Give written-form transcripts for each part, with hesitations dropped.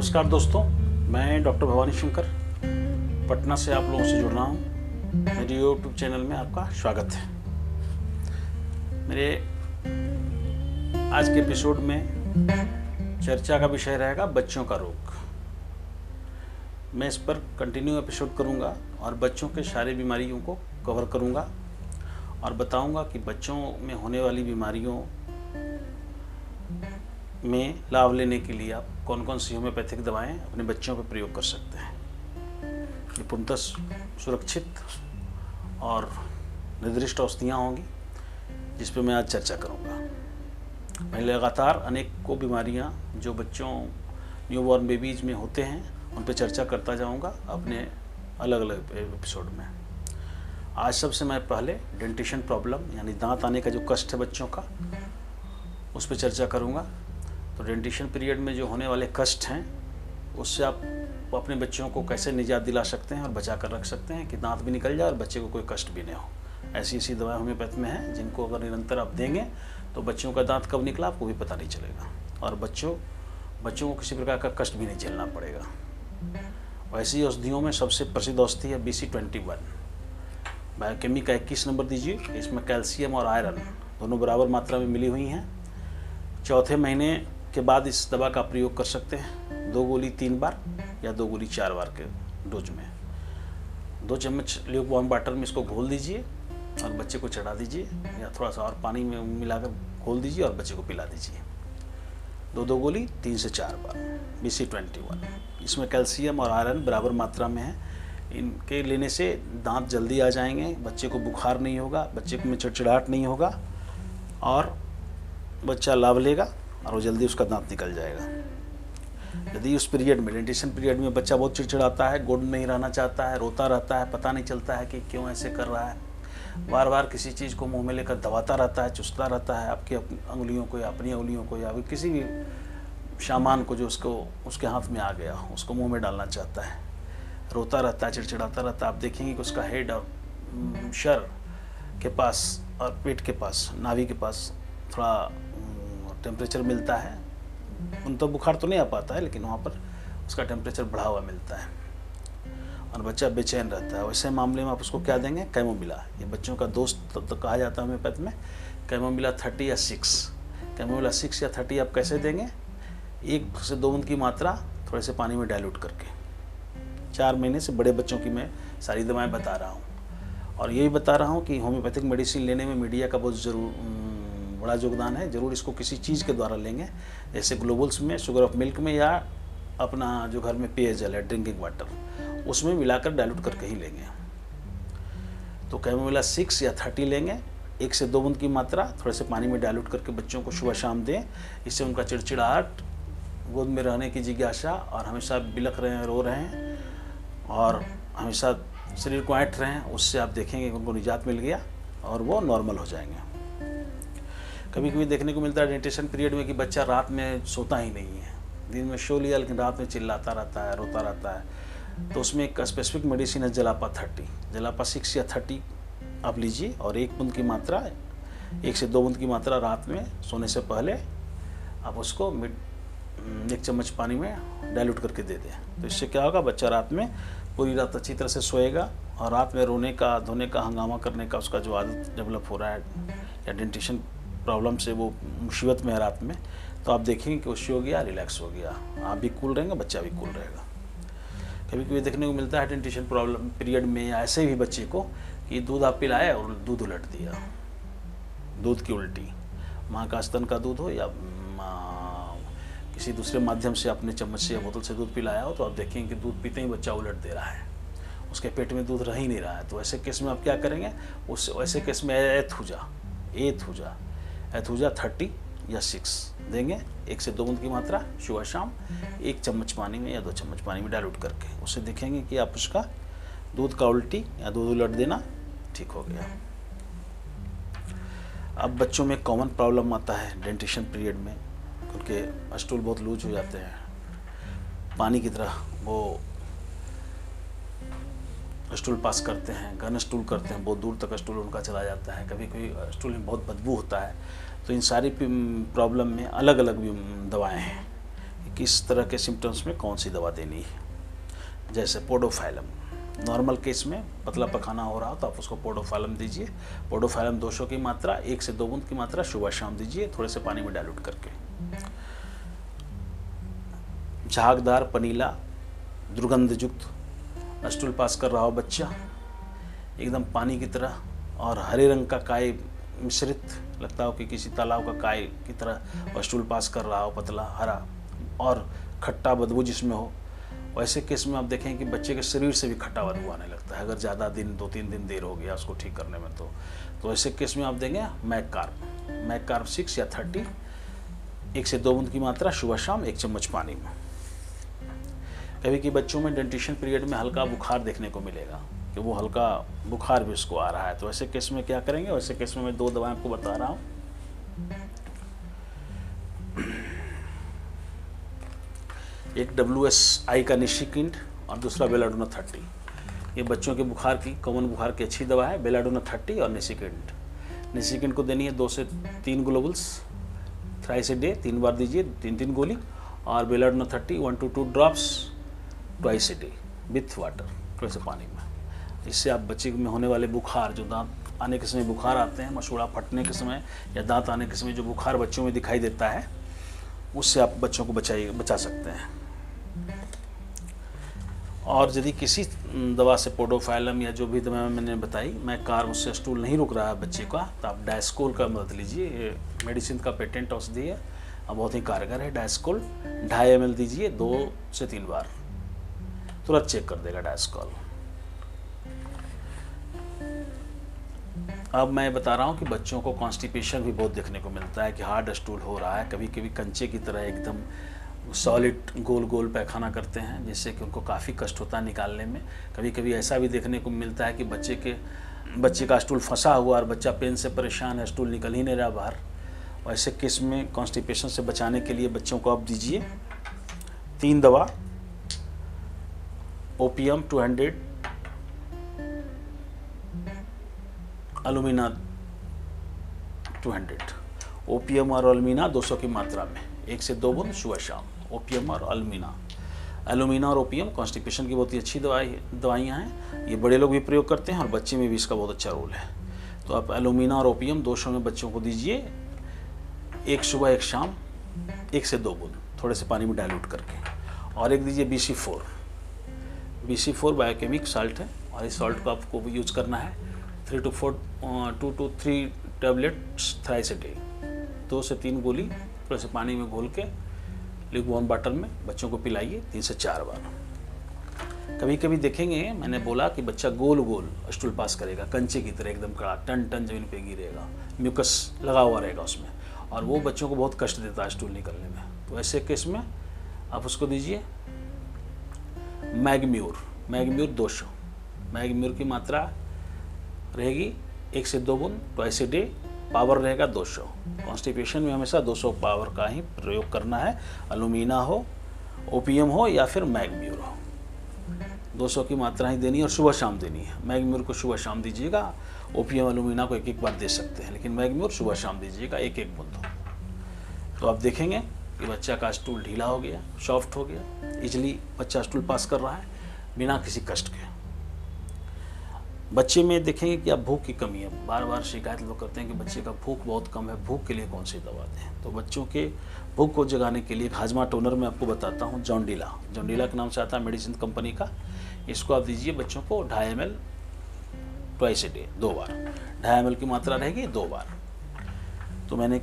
नमस्कार दोस्तों, मैं डॉक्टर भवानी शंकर पटना से आप लोगों से जुड़ रहा हूँ। मेरे यूट्यूब चैनल में आपका स्वागत है। मेरे आज के एपिसोड में चर्चा का विषय रहेगा बच्चों का रोग। मैं इस पर कंटिन्यू एपिसोड करूँगा और बच्चों के सारी बीमारियों को कवर करूँगा और बताऊँगा कि बच्चों में होने वाली बीमारियों में लाभ लेने के लिए आप कौन कौन सी होम्योपैथिक दवाएं अपने बच्चों पर प्रयोग कर सकते हैं। ये पूर्णतः सुरक्षित और निर्दिष्ट औषधियाँ होंगी जिस पर मैं आज चर्चा करूँगा। मैं लगातार अनेकों बीमारियाँ जो बच्चों न्यूबॉर्न बेबीज में होते हैं उन पर चर्चा करता जाऊँगा अपने अलग अलग एपिसोड में। आज सबसे मैं पहले डेंटिशन प्रॉब्लम यानी दांत आने का जो कष्ट है बच्चों का, उस पर चर्चा करूँगा। तो डेंटिशन पीरियड में जो होने वाले कष्ट हैं उससे आप अपने बच्चों को कैसे निजात दिला सकते हैं और बचा कर रख सकते हैं कि दांत भी निकल जाए और बच्चे को कोई कष्ट भी नहीं हो। ऐसी ऐसी दवाएं होम्योपैथ में हैं जिनको अगर निरंतर आप देंगे तो बच्चों का दांत कब निकला आपको भी पता नहीं चलेगा और बच्चों को किसी प्रकार का कष्ट भी नहीं झेलना पड़ेगा। वैसी औषधियों में सबसे प्रसिद्ध औषधि है BC21। बायोकेमी का 21 नंबर दीजिए। इसमें कैल्शियम और आयरन दोनों बराबर मात्रा में मिली हुई हैं। चौथे महीने के बाद इस दवा का प्रयोग कर सकते हैं। 2 गोली 3 बार या 2 गोली 4 बार के डोज में। 2 चम्मच ल्यूकवार्म वाटर में इसको घोल दीजिए और बच्चे को चढ़ा दीजिए या थोड़ा सा और पानी में मिलाकर घोल दीजिए और बच्चे को पिला दीजिए। 2 गोली 3 से 4 बार BC21। इसमें कैल्शियम और आयरन बराबर मात्रा में है। इनके लेने से दांत जल्दी आ जाएंगे, बच्चे को बुखार नहीं होगा, बच्चे में चिड़चिड़ाहट नहीं होगा और बच्चा लाभ लेगा और वो जल्दी उसका दांत निकल जाएगा। यदि उस पीरियड में डेंटिशन पीरियड में बच्चा बहुत चिड़चिड़ाता है, गोद नहीं रहना चाहता है, रोता रहता है, पता नहीं चलता है कि क्यों ऐसे कर रहा है, बार बार किसी चीज़ को मुंह में लेकर दबाता रहता है, चुसता रहता है आपकी उंगलियों को या अपनी उंगलियों को या किसी भी सामान को जो उसके हाथ में आ गया उसको मुँह में डालना चाहता है, रोता रहता है, चिड़चिड़ाता रहता है, आप देखेंगे कि उसका हेड और सर के पास और पेट के पास, नाभि के पास थोड़ा टेम्परेचर मिलता है। उन तो बुखार तो नहीं आ पाता है लेकिन वहाँ पर उसका टेम्परेचर बढ़ा हुआ मिलता है और बच्चा बेचैन रहता है। वैसे मामले में आप उसको क्या देंगे? कैमोमिला। ये बच्चों का दोस्त तो कहा जाता है होम्योपैथ में। कैमोमिला 30 या 6। कैमोमिला 6 या 30 आप कैसे देंगे? 1 से 2 बूंद की मात्रा थोड़े से पानी में डाइल्यूट करके। 4 महीने से बड़े बच्चों की मैं सारी दवाएँ बता रहा हूँ और यही बता रहा हूँ कि होम्योपैथिक मेडिसिन लेने में मीडिया का बहुत बड़ा योगदान है। ज़रूर इसको किसी चीज़ के द्वारा लेंगे, जैसे ग्लोबल्स में, शुगर ऑफ मिल्क में या अपना जो घर में पेयजल है ड्रिंकिंग वाटर उसमें मिलाकर डाइल्यूट करके ही लेंगे। तो कैमोमिला 6 या 30 लेंगे। 1 से 2 बूंद की मात्रा थोड़े से पानी में डाइल्यूट करके बच्चों को सुबह शाम दें। इससे उनका चिड़चिड़ाहट, गोद में रहने की जिज्ञासा और हमेशा बिलख रहे हैं, रो रहे हैं और हमेशा शरीर को ऐंठ रहे हैं, उससे आप देखेंगे कि उनको निजात मिल गया और वो नॉर्मल हो जाएंगे। कभी कभी देखने को मिलता है डेंटिशन पीरियड में कि बच्चा रात में सोता ही नहीं है, दिन में सो लिया लेकिन रात में चिल्लाता रहता है, रोता रहता है। तो उसमें एक स्पेसिफिक मेडिसिन है जलापा 30। जलापा 6 या 30 आप लीजिए और 1 बूंद की मात्रा, 1 से 2 बूंद की मात्रा रात में सोने से पहले आप उसको 1 चम्मच पानी में डाइल्यूट करके दे दें। तो इससे क्या होगा? बच्चा रात में पूरी रात अच्छी तरह से सोएगा और रात में रोने का, धोने का, हंगामा करने का उसका जो आदत डेवलप हो रहा है या डेंटिशन प्रॉब्लम से वो मुसीबत में है रात में, तो आप देखेंगे कि वो सो गया, रिलैक्स हो गया, आप भी कूल रहेंगे, बच्चा भी कूल रहेगा। कभी कभी देखने को मिलता है डेंटिशन प्रॉब्लम पीरियड में या ऐसे भी बच्चे को कि दूध आप पिलाए और दूध उलट दिया, दूध की उल्टी, माँ का स्तन का दूध हो या किसी दूसरे माध्यम से अपने चम्मच से या बोतल से दूध पिलाया हो, तो आप देखेंगे कि दूध पीते ही बच्चा उलट दे रहा है, उसके पेट में दूध रह ही नहीं रहा है। तो ऐसे केस में आप क्या करेंगे? वैसे केस में एथूजा 30 या 6 देंगे। 1 से 2 बूंद की मात्रा सुबह शाम 1 चम्मच पानी में या 2 चम्मच पानी में डाइल्यूट करके, उससे देखेंगे कि आप उसका दूध का उल्टी या दूध उलट देना ठीक हो गया। अब बच्चों में कॉमन प्रॉब्लम आता है डेंटिशन पीरियड में, उनके स्टूल बहुत लूज हो जाते हैं, पानी की तरह वो स्टूल पास करते हैं, घन स्टूल करते हैं, बहुत दूर तक स्टूल उनका चला जाता है, कभी कभी स्टूल में बहुत बदबू होता है। तो इन सारी प्रॉब्लम में अलग अलग भी दवाएं हैं किस तरह के सिम्टम्स में कौन सी दवा देनी है। जैसे पोडोफाइलम, नॉर्मल केस में पतला पखाना हो रहा हो तो आप उसको पोडोफाइलम दीजिए। पोडोफाइलम 200 की मात्रा 1 से 2 बूंद की मात्रा सुबह शाम दीजिए, थोड़े से पानी में डाइल्यूट करके। झागदार, पनीला, दुर्गंधयुक्त स्टूल पास कर रहा हो बच्चा, एकदम पानी की तरह, और हरे रंग का काय मिश्रित, लगता हो कि किसी तालाब का काय की तरह स्टूल पास कर रहा हो, पतला हरा, और खट्टा बदबू जिसमें हो, वैसे केस में आप देखें कि बच्चे के शरीर से भी खट्टा बदबू आने लगता है अगर ज़्यादा दिन 2-3 दिन देर हो गया उसको ठीक करने में। तो ऐसे केस में आप देंगे मैककार्ब 6 या 30, 1 से 2 बूंद की मात्रा सुबह शाम 1 चम्मच पानी में। कभी कि बच्चों में डेंटिशन पीरियड में हल्का बुखार देखने को मिलेगा कि वो हल्का बुखार भी उसको आ रहा है, तो ऐसे केस में क्या करेंगे। वैसे केस में मैं 2 दवाएं आपको बता रहा हूँ। एक WSI का निशिकेंट और दूसरा बेलाडोना 30। ये बच्चों के बुखार की, कॉमन बुखार की अच्छी दवा है, बेलाडोना 30 और निशिकेंट को देनी है 2 से 3 ग्लोबल्स थ्राइस ए डे, 3 बार दीजिए, 3-3 गोली। और belladonna 30 1 to 2 drops twice a day with water, थोड़े से पानी में। इससे आप बच्चे में होने वाले बुखार, जो दांत आने के समय बुखार आते हैं, मसूड़ा फटने के समय या दांत आने के समय जो बुखार बच्चों में दिखाई देता है, उससे आप बच्चों को बचा सकते हैं। और यदि किसी दवा से, पोडोफाइलम या जो भी दवा मैंने बताई, मैककार्ब, उससे स्टूल नहीं रुक रहा है बच्चे का, तो आप डायस्कोल का मदद लीजिए। ये मेडिसिन का पेटेंट औषधि है और बहुत ही कारगर है। डायस्कोल 2.5 ml दीजिए 2 से 3 बार, तुरंत चेक कर देगा डायस्कोल। अब मैं बता रहा हूँ कि बच्चों को कॉन्स्टिपेशन भी बहुत देखने को मिलता है कि हार्ड स्टूल हो रहा है, कभी कभी कंचे की तरह एकदम सॉलिड गोल गोल पैखाना करते हैं, जिससे कि उनको काफ़ी कष्ट होता है निकालने में। कभी कभी ऐसा भी देखने को मिलता है कि बच्चे का स्टूल फंसा हुआ और बच्चा पेन से परेशान है, स्टूल निकल ही नहीं रहा बाहर। ऐसे केस में कॉन्स्टिपेशन से बचाने के लिए बच्चों को आप दीजिए 3 दवा, ओपियम 200, अलुमिना 200। ओपियम और अलुमिना 200 की मात्रा में 1 से 2 बूंद सुबह शाम। ओपियम और अलुमिना और ओपियम कॉन्स्टिपेशन की बहुत ही अच्छी दवाइयाँ हैं। ये बड़े लोग भी प्रयोग करते हैं और बच्चे में भी इसका बहुत अच्छा रोल है। तो आप अलुमिना और ओपियम 200 में बच्चों को दीजिए, 1 सुबह 1 शाम, 1 से 2 बूंद थोड़े से पानी में डाइल्यूट करके। और एक दीजिए BC4 बायोकेमिक साल्ट है, और इस सॉल्ट को आपको यूज करना है 2 to 3 tablets thrice a day, 2 से 3 गोली थोड़े से पानी में घोल के लिक्वार्म वाटर में बच्चों को पिलाइए 3 से 4 बार। कभी कभी देखेंगे, मैंने बोला कि बच्चा गोल गोल स्टूल पास करेगा, कंचे की तरह एकदम कड़ा, टन जमीन पे गिरेगा, म्यूकस लगा हुआ रहेगा उसमें, और वो बच्चों को बहुत कष्ट देता है स्टूल निकलने में। तो ऐसे केस में आप उसको दीजिए मैग्म्यूर 200। मैग्म्यूर की मात्रा रहेगी 1 से 2 बूंद ट्वाइस ए डे, पावर रहेगा 200। कॉन्स्टिपेशन में हमेशा 200 पावर का ही प्रयोग करना है, अलुमिना हो, ओपियम हो या फिर मैग्म्यूर हो। 200 की मात्रा ही देनी है और सुबह शाम देनी है। मैग्म्यूर को सुबह शाम दीजिएगा, ओपियम अलुमिना को 1-1 बार दे सकते हैं, लेकिन मैग्म्यूर सुबह शाम दीजिएगा 1-1 बूंद। तो आप देखेंगे कि बच्चा का स्टूल ढीला हो गया, सॉफ्ट हो गया, इजली बच्चा स्टूल पास कर रहा है बिना किसी कष्ट के। बच्चे में देखेंगे कि अब भूख की कमी है, बार बार शिकायत लोग करते हैं कि बच्चे का भूख बहुत कम है, भूख के लिए कौन सी दवा दें। तो बच्चों के भूख को जगाने के लिए हाजमा टोनर में आपको बताता हूँ, जॉन्डीला के नाम से आता है मेडिसिन कंपनी का। इसको आप दीजिए बच्चों को 2.5 ml twice a day, 2 bar. 2.5 ml की मात्रा रहेगी 2 बार। तो मैंने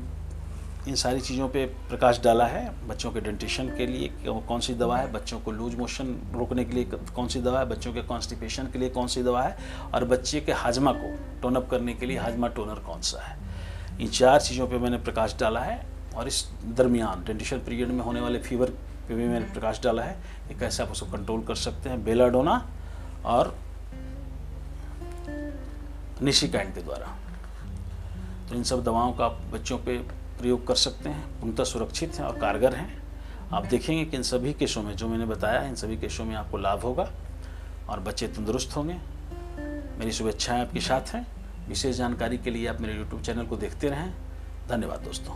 इन सारी चीज़ों पे प्रकाश डाला है। बच्चों के डेंटिशन के लिए कौन सी दवा है, बच्चों को लूज मोशन रोकने के लिए कौन सी दवा है, बच्चों के कॉन्स्टिपेशन के लिए कौन सी दवा है, और बच्चे के हाजमा को टोन अप करने के लिए हाजमा टोनर कौन सा है। इन 4 चीज़ों पे मैंने प्रकाश डाला है। और इस दरमियान डेंटिशन पीरियड में होने वाले फीवर पे भी मैंने प्रकाश डाला है कि कैसे आप उसको कंट्रोल कर सकते हैं बेलाडोना और निशिकेंट के द्वारा। तो इन सब दवाओं का आप बच्चों पे प्रयोग कर सकते हैं, पूर्णतः सुरक्षित हैं और कारगर हैं। आप देखेंगे कि इन सभी केसों में जो मैंने बताया, इन सभी केसों में आपको लाभ होगा और बच्चे तंदुरुस्त होंगे। मेरी शुभेच्छाएं आपके साथ हैं। विशेष जानकारी के लिए आप मेरे YouTube चैनल को देखते रहें। धन्यवाद दोस्तों।